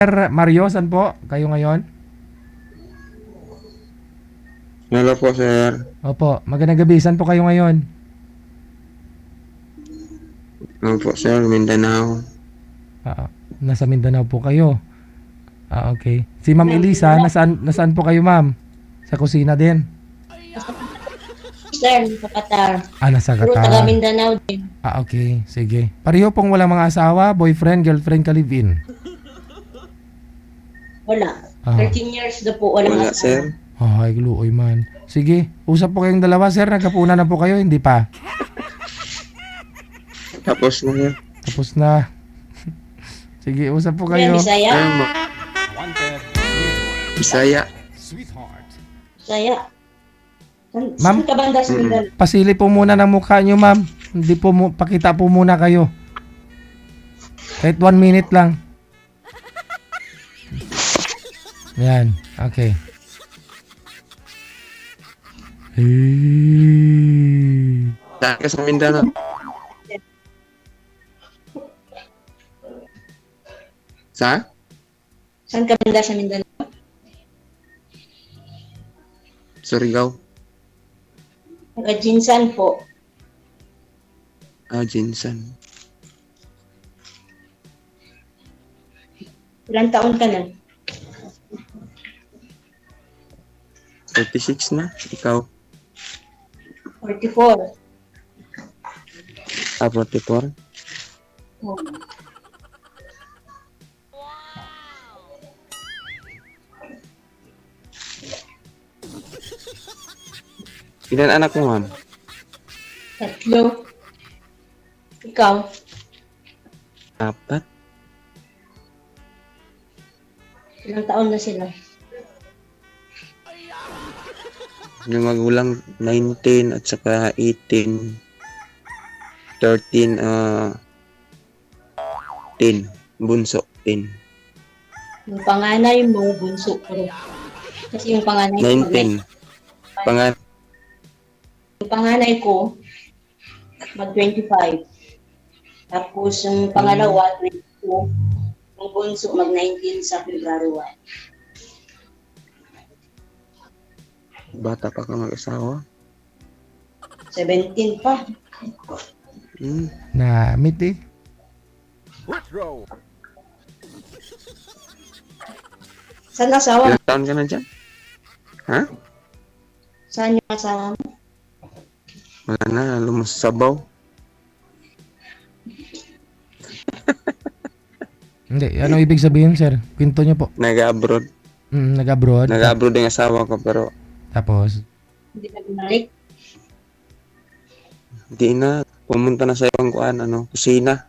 Sir Mario, saan po kayo ngayon? Hello po, sir. Opo, magandang gabi. Saan po kayo ngayon? Ano po, sir? Mindanao. Ah, nasa Mindanao po kayo. Okay. Si Ma'am Elisa, nasaan po kayo, Ma'am? Sa kusina din. Sir, sa Qatar. Nasa Puro taga Qatar. Mindanao din. Okay. Sige. Pareho pong walang mga asawa, boyfriend, girlfriend, ka-live-in. Wala. Ah. 13 years na po. Walang Wala, asawa. sir. Ay, gluoy man. Sige. Usap po kayong dalawa, sir. Nagkapunan na po kayo, hindi pa? Tapos na, sir. Tapos na. Sige, usap po Yan, kayo. Bisaya. Ayun mo. Bisaya. Bisaya. Ma'am? Saan ka banda sa Mindanao? Pasili po muna ng mukha nyo, ma'am. Hindi po pakita po muna kayo. Kahit 1 minute lang. Yan. Okay. Saan ka sa Mindanao? Sa? Saan ka banda sa Mindanao? Surigao. Taga Jinsan po. Jinsan. Ilang taon ka na? 36 na. Ikaw. 44. 44. Oh. Ilan anak mo, ma'am? 3. Ikaw? 4. Ilang taon na sila? Yung magulang 19 at saka 18. 13, 10. Bunso, 10. Yung panganay mo, bunso ko. Kasi yung panganay ko, 19. yung panganay ko, mag-25. Tapos yung pangalawa, 22. Yung bunso, mag-19 sa February 1. Bata pa ka mag-asawa? 17 pa. Na meet eh. Saan asawa mo? Ilang taon ka na dyan? Ha? Saan yung asawa mo? Wala na, lumos sa sabaw. Hindi, ano ibig sabihin, sir? Kwento nyo po. Nag-abroad. Nag-abroad. Nag-abroad yung asawa ko pero Tapos, Hindi na bumalik? di na. Pumunta na sa ibang kusina.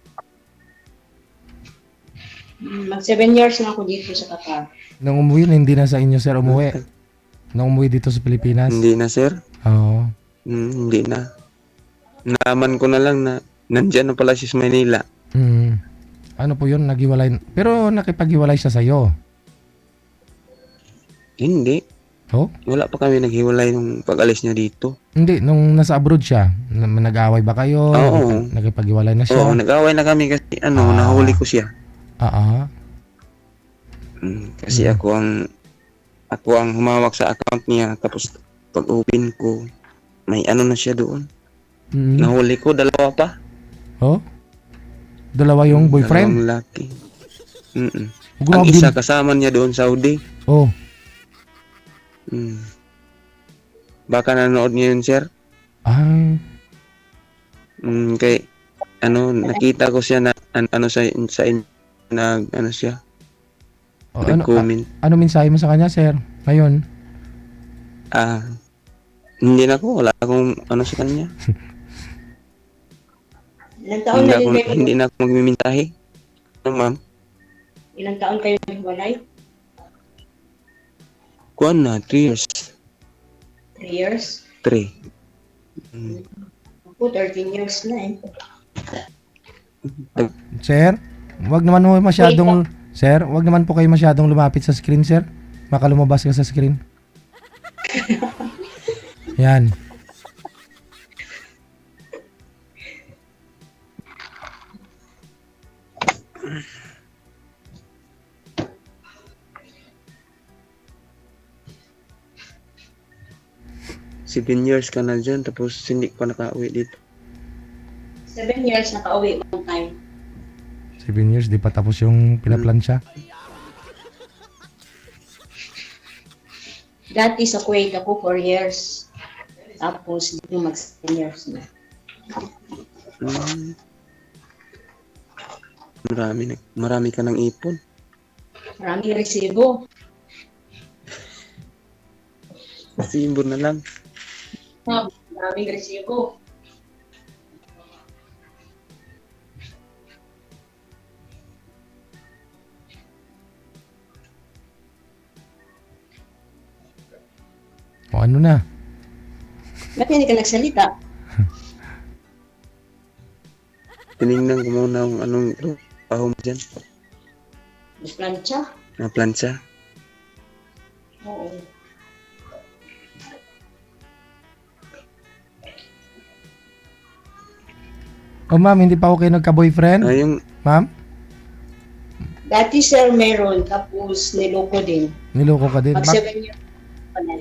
Mag 7 years na ako dito sa Qatar. nung umuwi, hindi na sa inyo, sir, umuwi. Nung umuwi dito sa Pilipinas. Hindi na, sir. Oo. Hindi na. Nalaman ko na lang na nandyan na pala siya sa Manila. Ano po yun? Naghiwalay. Pero nakipaghiwalay siya sa'yo. Hindi. Oh? Wala pa kami naghiwalay nung pag-alis niya dito. Hindi, nung nasa abroad siya, nag-away ba kayo? Oo. Nakipaghiwalay na siya? Oo, nag-away na kami kasi nahuli ko siya. Kasi ako ang humawak sa account niya tapos pag-open ko may na siya doon. Nahuli ko, 2 pa. Oh? Dalawa yung boyfriend? Dalawang lalaki. Ang Grabe. isa kasama niya doon Saudi. Oh. Baka nanood niya yun, sir. Ay. Kay nakita ko siya na sa siya. Nag-comment. Ano mensahe mo sa kanya, sir? Ngayon? Hindi na ako. Wala akong sa kanya. Ilang taon na din kayo? Hindi na ako magmimintahi. Ano, ma'am? Ilang taon kayo naghiwalay? Kuwan na, 3 years. 3 years? 3. Ako, 13 years na eh. Sir, wag naman po masyadong... Sir, wag naman po kayo masyadong lumapit sa screen, sir. Baka lumabas ka sa screen. Yan. 7 years ka na dyan, tapos hindi ka pa nakauwi dito. 7 years nakauwi one time. 7 years, di pa tapos yung pinaplansya. Dati sa Kuwait ako 4 years. Tapos dito mag 7 years na. Hmm. Marami ka ng ipon. Maraming resibo. Simbor na lang. Maraming resibo. O ano na? Ba't hindi ka nagsalita? Tinignan ko muna kung anong trabaho mo dyan. Plancha? Na plancha. Oo. Oh ma'am, hindi pa ako kayo nagka-boyfriend? Yung Ma'am? Dati sir meron, tapos niloko din. Niloko ka din. Mag 7 years pa na.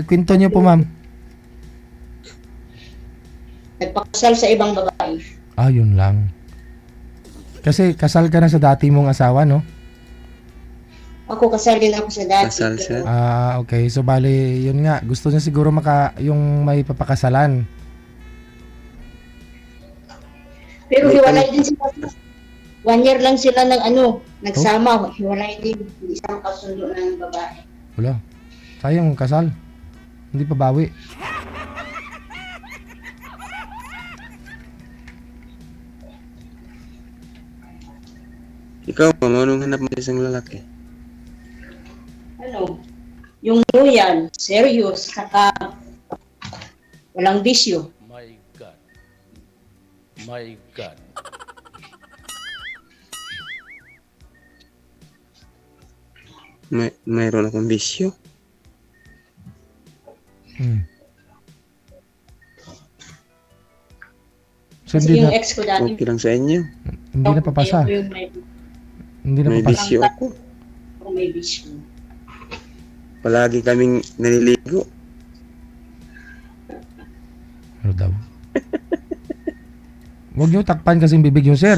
Kwento niyo po ma'am. Nagpakasal sa ibang babae. Yun lang. Kasi kasal ka na sa dati mong asawa, no? Ako kasal din ako sa dati. Kasal siya. Okay. So bali, yun nga. Gusto niya siguro yung may papakasalan. Pero hiwalay din sila. 1 year lang sila nagsama. Hiwalay din. Isang kasundo ng babae. Wala. Sayang kasal. Hindi pa bawi. Ikaw, anong hanap mo sa isang lalaki? Yung loyal, serious, saka walang bisyo. My God. My God. Mayroon akong bisyo. So Kasi hindi yung na, ex ko dati. Okay lang sa inyo. hindi na papasa. Ayoko yung Hindi na May papasa. bisyo ako. may bisyo. Palagi kaming naliligo. Ano daw? Huwag niyo takpan kasing bibig yung sir.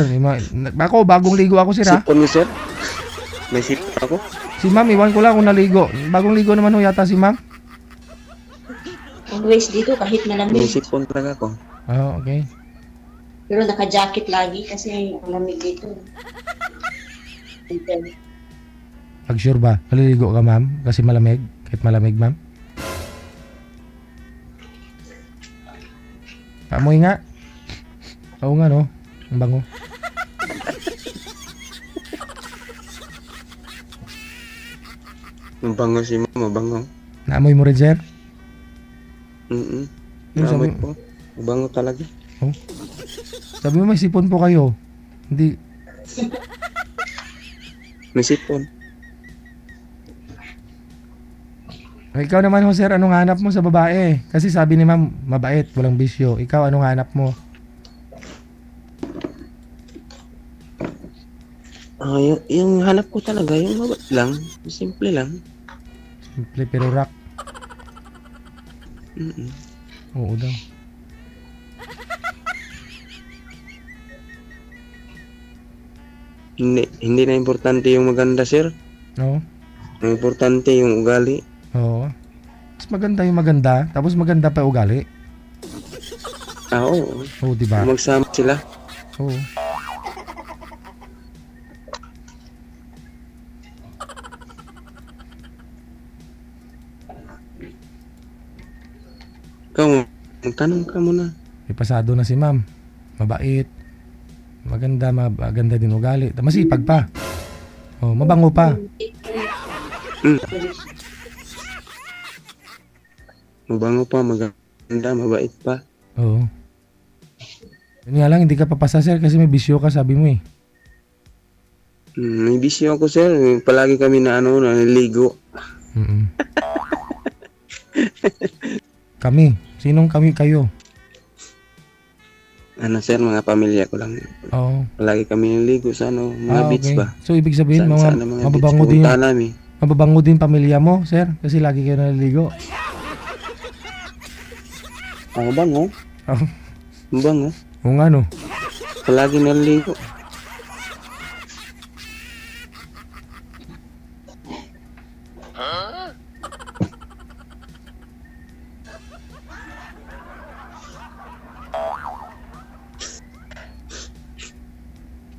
Ako, bagong ligo ako sir ha. Sipon mo, sir? May sipon ako? Si ma'am, iwan ko lang kung naligo. Bagong ligo naman ho yata si ma'am. Always dito kahit May malamig. sipon talaga ako. Okay. Pero naka-jacket lagi kasi ang lamig dito. Pag sure ba? Maliligo ka ma'am? Kasi malamig? Kahit malamig ma'am? Amoy nga. Oo nga no. Ang bango. Mabango si mo, mabango. Naamoy mo rin sir? Mm-mm. Yung Naamoy sabi- po. Mabango talaga. Sabi mo may sipon po kayo. Hindi. May sipon. Ikaw naman ho sir, anong hanap mo sa babae? Kasi sabi ni ma'am, mabait, walang bisyo. Ikaw, anong hanap mo? Yung hanap ko talaga, yung mabait lang. Simple lang. Simple pero rock. Mm-mm. Oo daw. Hindi na importante yung maganda, sir. No? Ang importante yung ugali. Oo. Mas maganda yung maganda, tapos maganda pa ugali. Oo. Oo, di ba? Magsama sila. Oo. Ikaw, magtanong ka muna. May pasado na si ma'am. Mabait. Maganda din ugali. Masipag pa. Oh, mabango pa. Mabango pa, maganda, mabait pa. Oo. Yun nga lang, hindi ka papasa sir kasi may bisyo ka, sabi mo eh. May bisyo ako, sir. Palagi kami naliligo. Mm-mm. Kami. Sinong kami kayo? Sir, mga pamilya ko lang. Oo. Palagi kami naliligo sa mga beach okay. ba? So ibig sabihin, Saan mga beach mababango din pupuntahan namin. mababango din pamilya mo, sir? Kasi lagi kayo naliligo. Ang bango. Oh, Ang bango. kung ano. Palagi naliligo.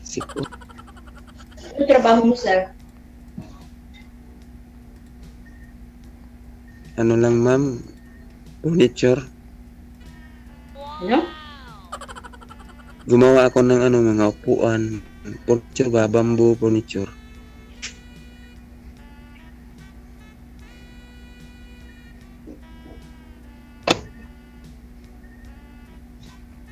Siko. Ano trabaho mo, sir? Ano lang ma'am? Furniture. Ano? Gumawa ako ng ano, mga upuan. Furniture ba? Bamboo furniture.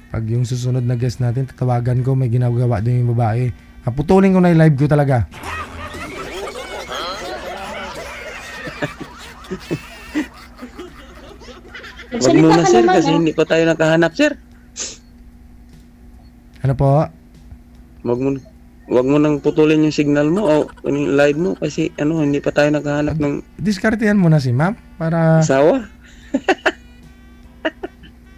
Pag yung susunod na guest natin, tatawagan ko, may ginagawa din yung babae. Putulin ko na yung live ko talaga. Wag Nagsalita muna ka sir naman, kasi ah. hindi pa tayo nakahanap sir. Ano po? Wag mo wag mo nang putulin yung signal mo o yung live mo kasi ano hindi pa tayo nakahanap ng Diskartehan mo na si ma'am para asawa.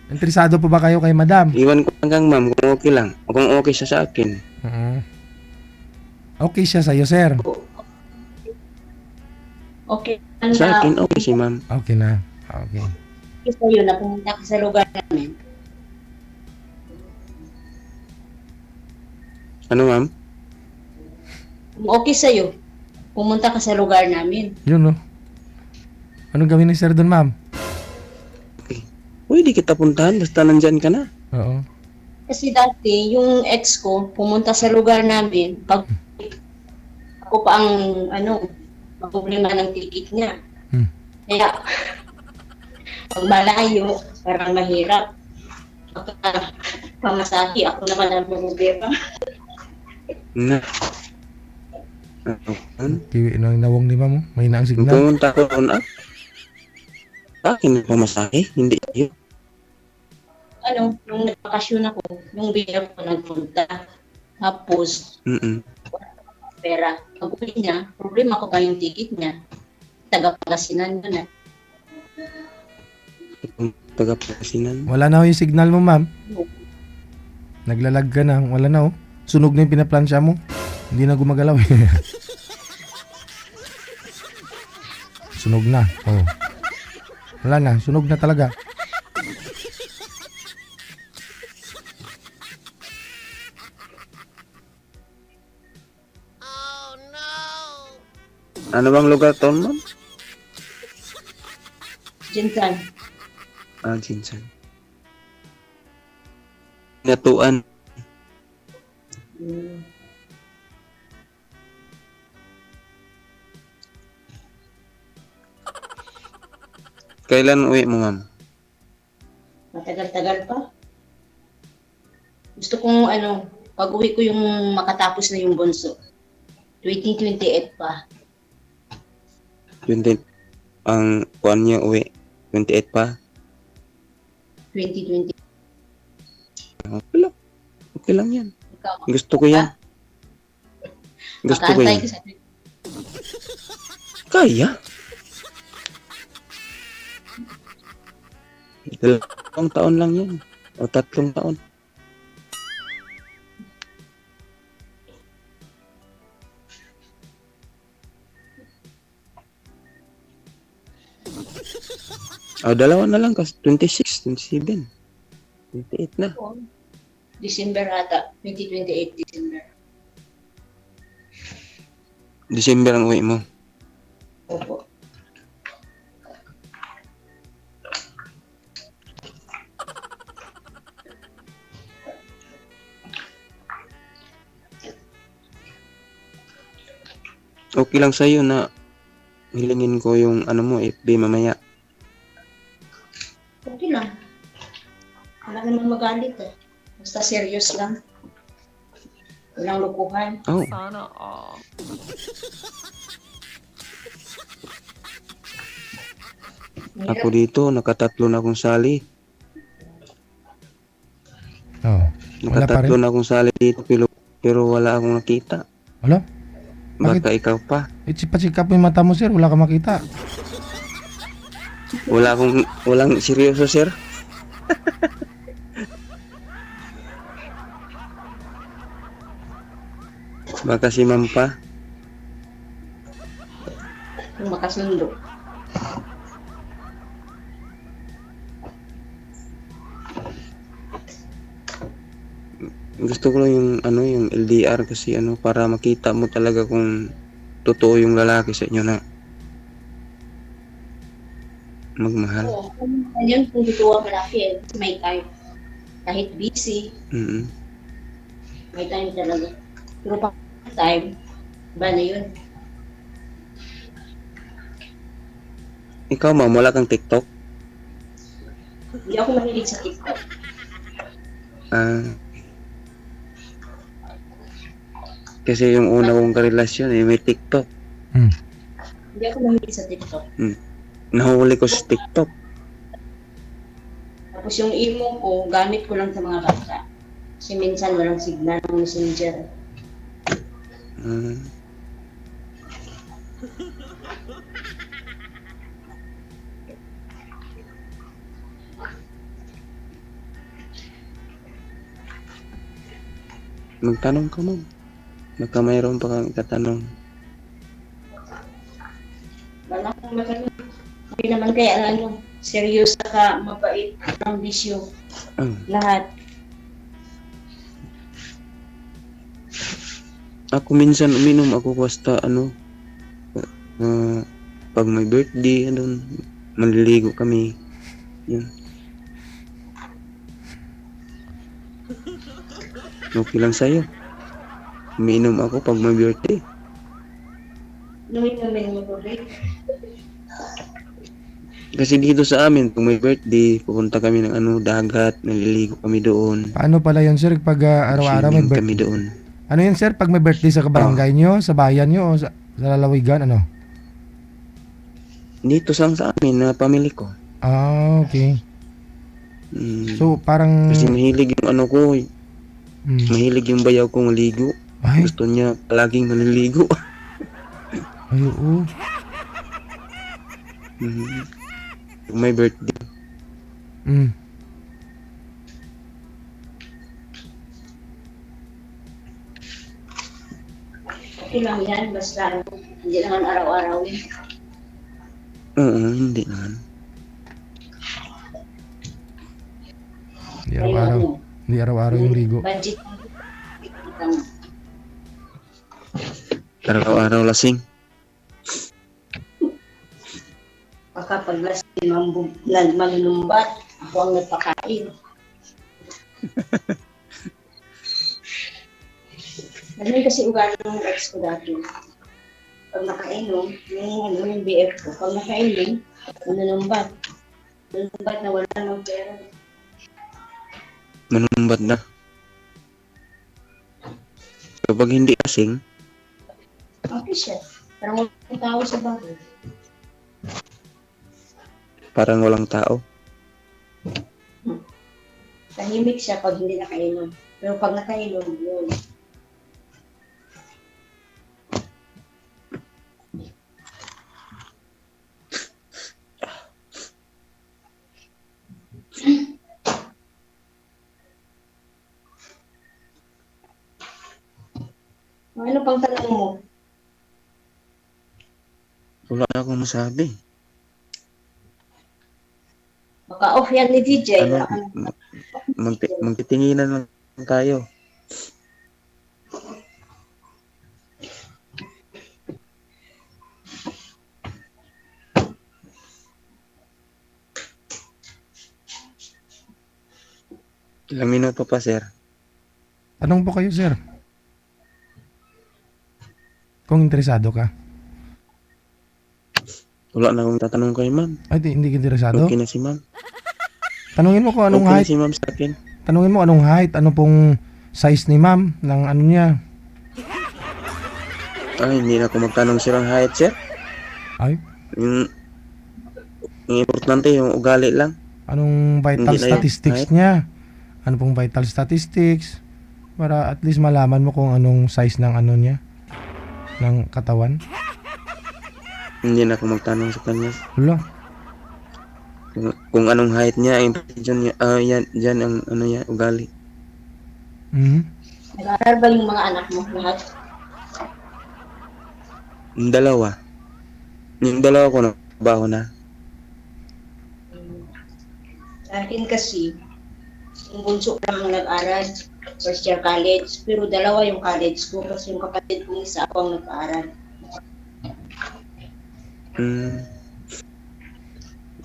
interesado po ba kayo kay madam? Iwan ko hanggang ma'am kung okay lang. O kung okay siya sa akin. Okay siya sa'yo, sir. Okay. Sa akin okay si ma'am. Okay na. Okay. Sa'yo na pumunta ka sa lugar namin. Ano ma'am? Kung okay sa'yo, pumunta ka sa lugar namin. Yun, no? Anong gawin ni sir doon, ma'am? Pwede kita puntahan basta nandyan ka na. Oo. Kasi dati, yung ex ko, pumunta sa lugar namin, pag ako pa ang, problema ng ticket niya. Hmm. Kaya, pag malayo, parang mahirap. Pagka pamasahe, ako naman ang problema. Na. Ano? Kiwi na nawong ni ma'am, oh. May na ang Kung signal. pumunta ko on up. Akin ang pamasahe, hindi yun. Nung nagbakasyon ako, nung bigyan ko nagpunta. Tapos, pera. Pag uwi niya, problema ko pa yung ticket niya. Taga-Pangasinan yun eh. Taga-Pangasinan. Wala na ho yung signal mo, ma'am. Naglalag ka na. Wala na, oh. Sunog na yung pinaplansya mo. Hindi na gumagalaw, eh. Sunog na. Oh. Wala na. Sunog na talaga. Ano bang lugar to ma'am? Jinsan. Jinsan. Natuan. Kailan uwi mo ma'am? Matagal-tagal pa. Gusto kong pag uwi ko yung makatapos na yung bunso. 2028 pa. 20 ang kuan niya uwi. 28 pa. 2020. Okay lang. Okay lang yan. Ikaw, Gusto ko yan. Gusto ko makaantay yan. ka sa Kaya. Dalawang taon lang yan. O 3 taon. O dalawa na lang kasi 26, 27. 28 na. December ata. 2028 December. December ang uwi mo. Opo. Okay lang sa'yo na hilingin ko yung ano mo, FB mamaya. Okay lang. Wala naman magalit eh. Basta serious lang. Walang lukuhan. Oh, ako dito, nakatatlo na akong sali. Oh. Wala pa Nakatatlo rin. na akong sali dito pero wala akong nakita. Wala? Baka ikaw pa. Itsipa-chika po yung mata mo, sir. Wala ka makita. Walang seryoso sir. Baka si ma'am pa. Kung makasundo. Gusto ko lang yung yung LDR kasi para makita mo talaga kung totoo yung lalaki sa inyo na magmahal. Oo, yun kung totoo ang malaki eh. Kasi may time. Kahit busy, Mm. may time talaga. Pero pag time, iba na yun. Ikaw ma'am, wala kang TikTok? Hindi ako mahilig sa TikTok. Ah, kasi yung una kong karelasyon may TikTok. Hmm. Hindi ako mahilig sa TikTok. Nahuli ko sa TikTok. Tapos yung imo ko, gamit ko lang sa mga bata. Kasi minsan walang signal ng messenger. Ah, magtanong ka ma'am. Baka mayroon pa kang itatanong. Wala akong matanong. Hindi naman kaya seryoso ka, mabait, ang bisyo. Ah, Lahat. ako minsan uminom ako basta pag may birthday maliligo kami. Yun. Okay lang sa'yo. Umiinom ako pag may birthday. Inumin namin mo tubig. Kasi dito sa amin, pag may birthday, pupunta kami ng dagat, naliligo kami doon. Paano pala yun, sir, pag araw-araw may Swimming kami birthday? doon. Ano yun, sir, pag may birthday sa barangay nyo, sa bayan nyo, o sa lalawigan, ano? Dito sa amin, na pamilya ko. Ah, okay. Mm, So, parang... kasi mahilig yung mahilig yung bayaw ko maligo. Ay, Gusto niya laging maliligo. ay, oo. Pag may birthday. Mm. Okay lang yan, basta hindi naman araw-araw yun. Oo, hindi naman. Hindi araw-araw. Hindi araw-araw yung ligo. Budget. Araw-araw lasing. Pagkapag lasing manlumbat, ako ang nagpakain. Ganun kasi ugali ng ex ko dati. Pag nakainom, yung BF ko, pag nakainom, manlumbat. Manlumbat na wala ng pera. Manumbat na. Kapag hindi lasing, Okay siya. Parang walang tao sa bahay. parang walang tao. Tahimik siya pag hindi nakainom. Pero pag nakainom, yun. Ano pang tanong mo? Wala akong masabi. Baka off yan ni DJ. Ano, Wala ka na- magtitinginan lang tayo. Ilang minuto pa, sir? Tanong po kayo, sir. Kung interesado ka. Wala na akong tatanong kay ma'am. Ay, hindi ka interesado? Okay na si ma'am. Tanungin mo kung anong Okay na height. si ma'am sa akin. Tanungin mo anong height, ano pong size ni ma'am, ng ano niya. Ay, hindi na ako magtanong sir ang height, sir. Ay, Yung importante, yung ugali lang. anong vital Hindi na yun. statistics Height? niya? Ano pong vital statistics? Para at least malaman mo kung anong size ng ano niya, ng katawan. Hindi na ako magtanong sa kanya. Wala. Kung anong height niya, yan ang niya, ugali. Mhm. Nag-aaral ba yung mga anak mo lahat? Yung dalawa. Yung dalawa ko nagtrabaho na. Sa akin kasi, yung bunso lang ang nag-aral, first year college, pero dalawa yung college ko kasi yung kapatid ko isa ako ang nag-aaral.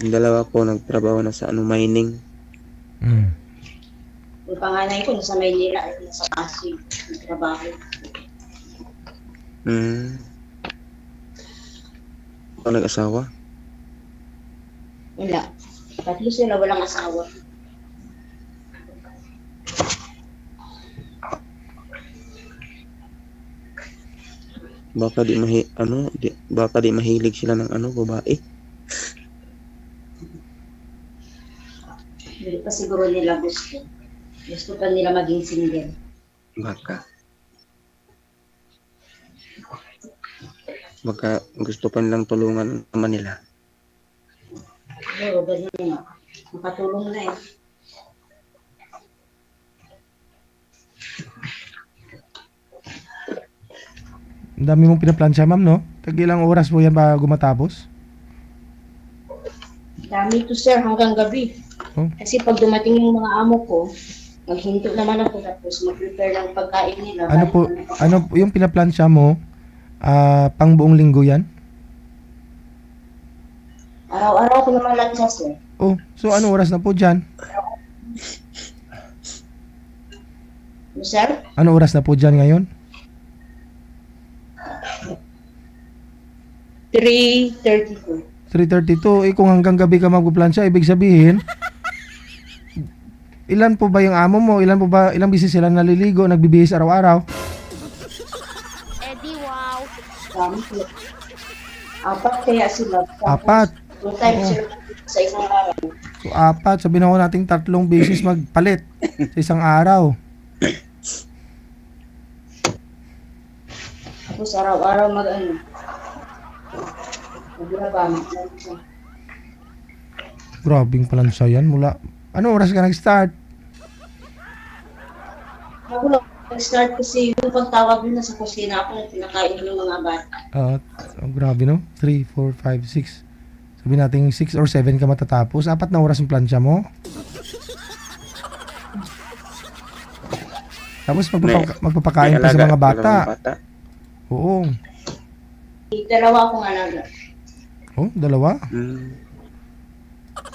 Yung dalawa ko nagtrabaho na sa mining. Yung panganay ko nasa Maynila, nasa Pasig, nagtrabaho. Ako nag-asawa? Wala. Tatlo sila walang asawa. Baka di mahilig sila ng babae. Hindi pa siguro nila gusto. Gusto pa nila maging single. Baka gusto pa nilang tulungan naman nila. Pero ganun, makatulong na eh. Ang dami mong pinaplansya, ma'am, no? Tag-ilang oras po yan bago matapos? Dami to sir hanggang gabi. Oh. Kasi pag dumating yung mga amo ko, maghinto naman ako tapos mag-prepare ng pagkain nila. Ano po yung pinaplansya mo? Pang buong linggo yan? Araw-araw ko naman lang siya sir. Oh, so ano oras na po dyan? Sir? Ano oras na po dyan ngayon? 3:32. 3:32. Kung hanggang gabi ka magpuplansya, ibig sabihin, ilan po ba yung amo mo? Ilang bisis sila naliligo, nagbibihis araw-araw? Eddie, wow. Dami sila. Apat kaya sila. Apat. 2 times sila sa isang araw. So, 4. Sabihin ako nating 3 bisis magpalit sa isang araw. Tapos araw-araw maglaban. Grabing palansya yan. Ano oras ka nag-start? Ako lang, nag-start kasi yung pagtawag nila sa kusina ako, pinakain ng mga bata. Grabe, no? 3, 4, 5, 6. Sabi natin 6 or 7 ka matatapos. 4 na oras yung plansya mo. Tapos magpapakain pa sa mga bata. Oo. Dalawa akong alaga. Oh, 2?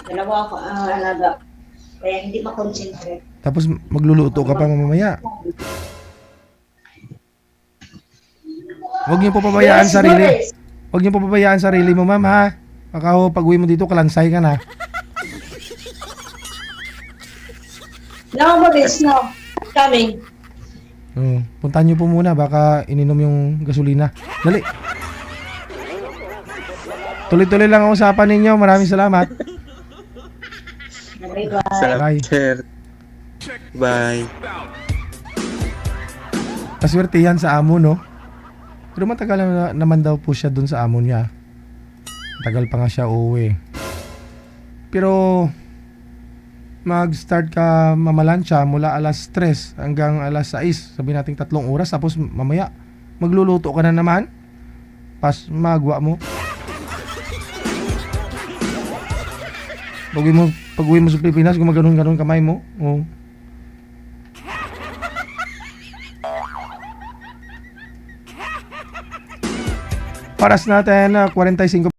Dalawa ako ang alaga. Kaya hindi makonsentrate. Tapos magluluto ka pa mamaya. Huwag niyo po pabayaan sarili. Huwag niyo po pabayaan sarili mo, ma'am, ha? Baka pag-uwi mo dito, kalansay ka na. No, Maurice, no. Coming. Puntahan niyo po muna, baka ininom yung gasolina. Dali. Tuloy-tuloy lang ang usapan ninyo. Maraming salamat. Bye-bye. Bye. Sir. Bye. Paswerte yan sa amo, no? Pero matagal naman daw po siya dun sa amo niya. Tagal pa nga siya uuwi. Pero mag-start ka mamalansya mula alas 3 hanggang alas 6. Sabi natin 3 oras. Tapos mamaya magluluto ka na naman. Magwa mo. Pag-uwi mo sa Pilipinas, gumaganon-ganon kamay mo. Oh. Paras natin 45